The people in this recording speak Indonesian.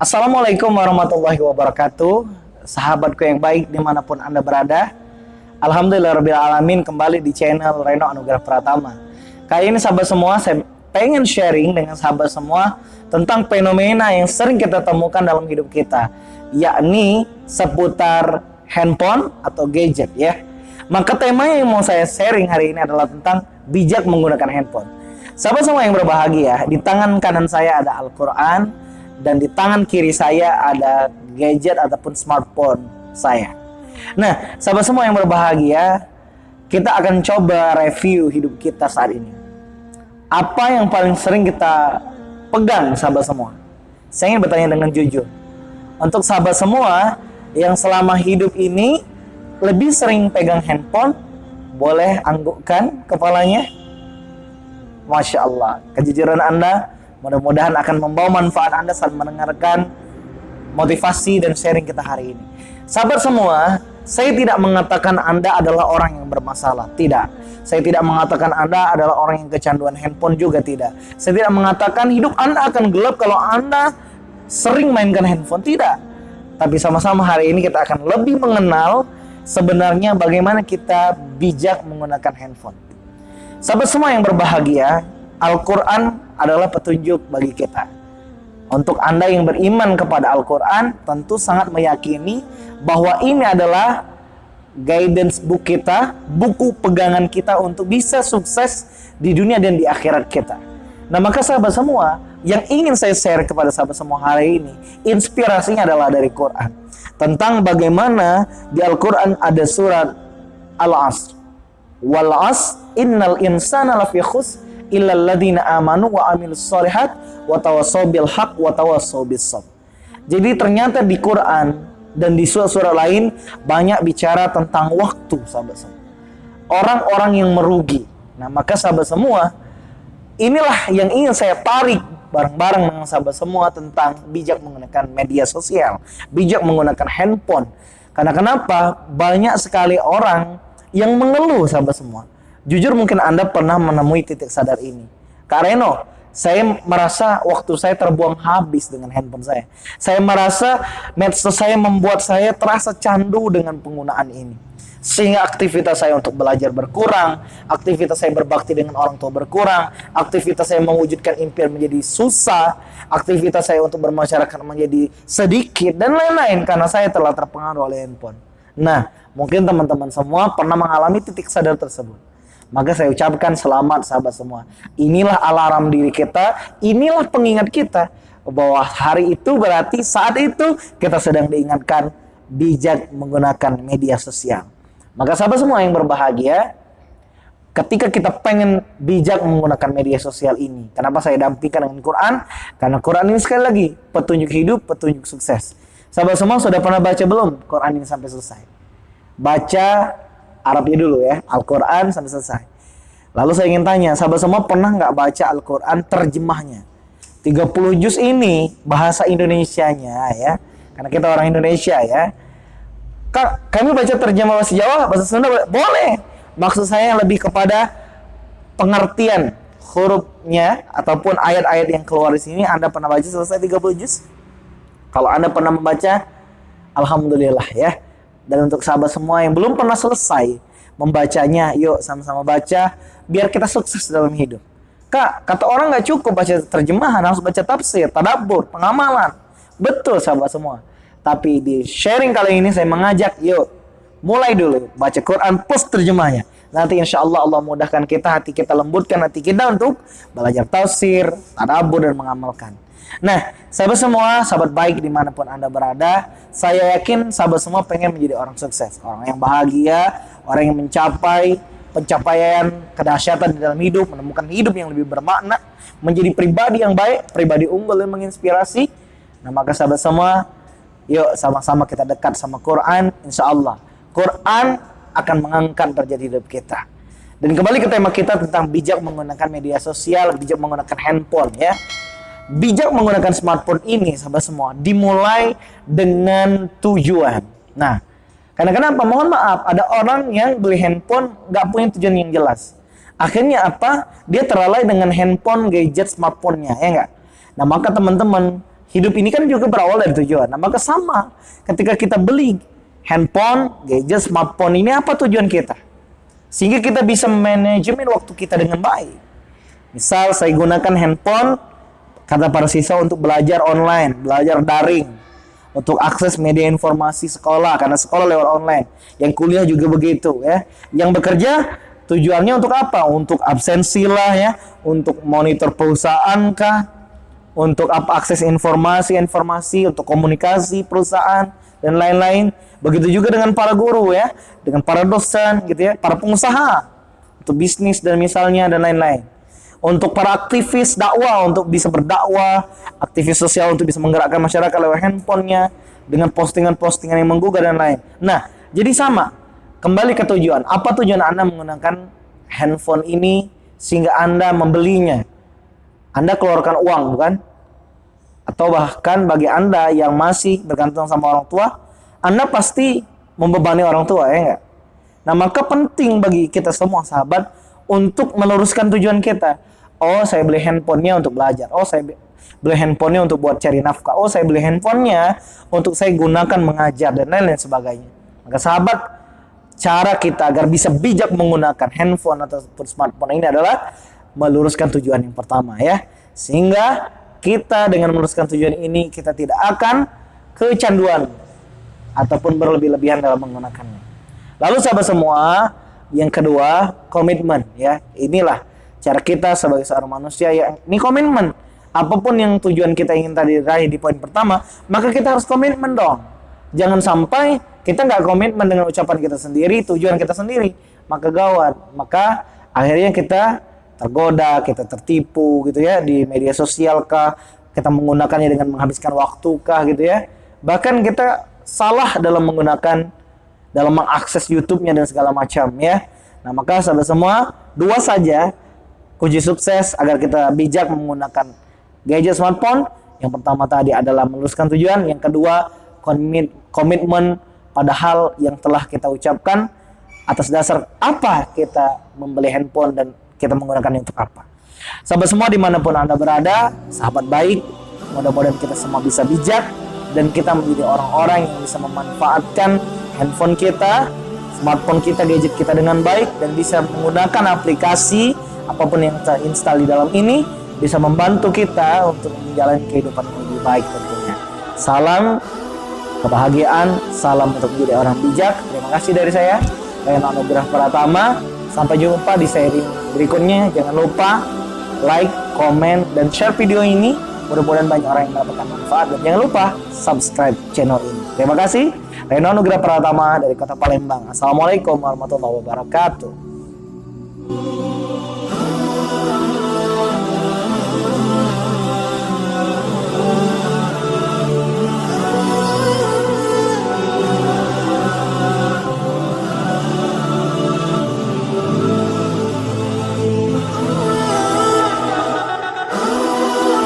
Assalamualaikum warahmatullahi wabarakatuh. Sahabatku yang baik dimanapun Anda berada, Alhamdulillahirrahmanirrahim, kembali di channel Reno Anugrah Pratama. Kali ini sahabat semua, saya pengen sharing dengan sahabat semua tentang fenomena yang sering kita temukan dalam hidup kita, yakni seputar handphone atau gadget ya. Maka temanya yang mau saya sharing hari ini adalah tentang bijak menggunakan handphone. Sahabat semua yang berbahagia, di tangan kanan saya ada Al-Quran, dan di tangan kiri saya ada gadget ataupun smartphone saya. Nah, sahabat semua yang berbahagia, kita akan coba review hidup kita saat ini. Apa yang paling sering kita pegang, sahabat semua? Saya ingin bertanya dengan jujur. Untuk sahabat semua yang selama hidup ini lebih sering pegang handphone, boleh anggukkan kepalanya. Masya Allah, kejujuran Anda mudah-mudahan akan membawa manfaat Anda saat mendengarkan motivasi dan sharing kita hari ini. Sahabat semua, saya tidak mengatakan Anda adalah orang yang bermasalah. Tidak. Saya tidak mengatakan Anda adalah orang yang kecanduan handphone, juga tidak. Saya tidak mengatakan hidup Anda akan gelap kalau Anda sering mainkan handphone. Tidak. Tapi sama-sama hari ini kita akan lebih mengenal sebenarnya bagaimana kita bijak menggunakan handphone. Sahabat semua yang berbahagia, Al-Quran adalah petunjuk bagi kita. Untuk Anda yang beriman kepada Al-Quran, tentu sangat meyakini bahwa ini adalah guidance book kita, buku pegangan kita untuk bisa sukses di dunia dan di akhirat kita. Nah, maka sahabat semua, yang ingin saya share kepada sahabat semua hari ini, inspirasinya adalah dari Quran. Tentang bagaimana di Al-Quran ada surat Al-Asr. Wal Asr innal insana lafi khusr illal ladzina amanu wa amilus shalihat wa tawassaw bil haqq wa tawassaw bis sabr. Jadi ternyata di Quran dan di surat-surat lain banyak bicara tentang waktu, sahabat semua. Orang-orang yang merugi. Nah, maka sahabat semua, inilah yang ingin saya tarik bareng-bareng dengan sahabat semua tentang bijak menggunakan media sosial, bijak menggunakan handphone. Karena kenapa? Banyak sekali orang yang mengeluh, sahabat semua. Jujur mungkin Anda pernah menemui titik sadar ini. Kak Reno, saya merasa waktu saya terbuang habis dengan handphone saya. Saya merasa medsos saya membuat saya terasa candu dengan penggunaan ini. Sehingga aktivitas saya untuk belajar berkurang, aktivitas saya berbakti dengan orang tua berkurang, aktivitas saya mewujudkan impian menjadi susah, aktivitas saya untuk bermasyarakat menjadi sedikit, dan lain-lain karena saya telah terpengaruh oleh handphone. Nah, mungkin teman-teman semua pernah mengalami titik sadar tersebut. Maka saya ucapkan selamat sahabat semua. Inilah alarm diri kita, inilah pengingat kita bahwa hari itu berarti saat itu kita sedang diingatkan bijak menggunakan media sosial. Maka sahabat semua yang berbahagia, ketika kita pengen bijak menggunakan media sosial ini, kenapa saya dampingkan dengan Quran? Karena Quran ini sekali lagi petunjuk hidup, petunjuk sukses. Sahabat semua sudah pernah baca belum Quran ini sampai selesai? Baca Arabnya dulu ya, Al-Quran sampai selesai. Lalu saya ingin tanya, sahabat semua pernah nggak baca Al-Quran terjemahnya? 30 juz ini bahasa Indonesianya ya, karena kita orang Indonesia ya. Kak, kami baca terjemah bahasa Jawa, bahasa Sunda boleh. Maksud saya lebih kepada pengertian hurufnya ataupun ayat-ayat yang keluar di sini. Anda pernah baca selesai 30 juz? Kalau Anda pernah membaca, alhamdulillah ya. Dan untuk sahabat semua yang belum pernah selesai membacanya, yuk sama-sama baca biar kita sukses dalam hidup. Kak, kata orang nggak cukup baca terjemahan, harus baca tafsir, tadabbur, pengamalan. Betul sahabat semua. Tapi di sharing kali ini saya mengajak, yuk mulai dulu baca Quran plus terjemahnya. Nanti insya Allah Allah mudahkan kita, hati kita lembutkan hati kita untuk belajar tafsir, tadabbur dan mengamalkan. Nah, sahabat semua, sahabat baik dimanapun Anda berada, saya yakin sahabat semua pengen menjadi orang sukses, orang yang bahagia, orang yang mencapai pencapaian kedahsyatan di dalam hidup, menemukan hidup yang lebih bermakna, menjadi pribadi yang baik, pribadi unggul dan menginspirasi. Nah, maka sahabat semua, yuk sama-sama kita dekat sama Quran, insya Allah Quran akan mengangkat derajat hidup kita. Dan kembali ke tema kita tentang bijak menggunakan media sosial, bijak menggunakan handphone ya. Bijak menggunakan smartphone ini sahabat semua dimulai dengan tujuan. Nah, karena kenapa? Mohon maaf, ada orang yang beli handphone nggak punya tujuan yang jelas. Akhirnya apa? Dia terlalai dengan handphone, gadget, smartphone-nya, ya nggak? Nah, maka teman-teman, hidup ini kan juga berawal dari tujuan. Nah, maka sama ketika kita beli handphone, gadget, smartphone ini apa tujuan kita? Sehingga kita bisa manajemen waktu kita dengan baik. Misal saya gunakan handphone, kata para siswa untuk belajar online, belajar daring, untuk akses media informasi sekolah, karena sekolah lewat online. Yang kuliah juga begitu ya. Yang bekerja tujuannya untuk apa? Untuk absensi lah ya, untuk monitor perusahaan kah, untuk apa akses informasi, untuk komunikasi perusahaan dan lain-lain. Begitu juga dengan para guru ya, dengan para dosen gitu ya, para pengusaha untuk bisnis dan misalnya dan lain-lain. Untuk para aktivis dakwah untuk bisa berdakwah, aktivis sosial untuk bisa menggerakkan masyarakat lewat handphonenya dengan postingan-postingan yang menggugah dan lain. Nah, jadi sama. Kembali ke tujuan. Apa tujuan Anda menggunakan handphone ini sehingga Anda membelinya? Anda keluarkan uang, bukan? Atau bahkan bagi Anda yang masih bergantung sama orang tua, Anda pasti membebani orang tua, ya enggak? Nah, maka penting bagi kita semua sahabat untuk meluruskan tujuan kita. Oh, saya beli handphonenya untuk belajar. Oh, saya beli handphonenya untuk buat cari nafkah. Oh, saya beli handphonenya untuk saya gunakan mengajar dan lain-lain sebagainya. Maka sahabat, cara kita agar bisa bijak menggunakan handphone ataupun smartphone ini adalah meluruskan tujuan yang pertama ya. Sehingga kita dengan meluruskan tujuan ini kita tidak akan kecanduan ataupun berlebih-lebihan dalam menggunakannya. Lalu sahabat semua, yang kedua, komitmen ya. Inilah cara kita sebagai seorang manusia yang ini komitmen. Apapun yang tujuan kita ingin tadi raih di poin pertama, maka kita harus komitmen dong. Jangan sampai kita nggak komitmen dengan ucapan kita sendiri, tujuan kita sendiri, maka gawat. Maka akhirnya kita tergoda, kita tertipu gitu ya di media sosial kah, kita menggunakannya dengan menghabiskan waktu kah gitu ya. Bahkan kita salah dalam menggunakan, dalam mengakses YouTube-nya dan segala macam ya. Nah, maka sahabat semua, dua saja kunci sukses agar kita bijak menggunakan gadget smartphone. Yang pertama tadi adalah meluruskan tujuan, yang kedua komitmen pada hal yang telah kita ucapkan. Atas dasar apa kita membeli handphone dan kita menggunakannya untuk apa. Sahabat semua dimanapun Anda berada, sahabat baik, mudah-mudahan kita semua bisa bijak dan kita menjadi orang-orang yang bisa memanfaatkan handphone kita, smartphone kita, gadget kita dengan baik dan bisa menggunakan aplikasi apapun yang terinstall di dalam ini bisa membantu kita untuk menjalani kehidupan yang lebih baik tentunya. Salam kebahagiaan, salam untuk menjadi orang bijak. Terima kasih dari saya, Reno Anugrah Pratama. Sampai jumpa di seri berikutnya. Jangan lupa like, komen, dan share video ini. Mudah-mudahan banyak orang yang mendapatkan manfaat. Dan jangan lupa subscribe channel ini. Terima kasih. Reno Anugrah Pratama dari Kota Palembang. Assalamualaikum warahmatullahi wabarakatuh.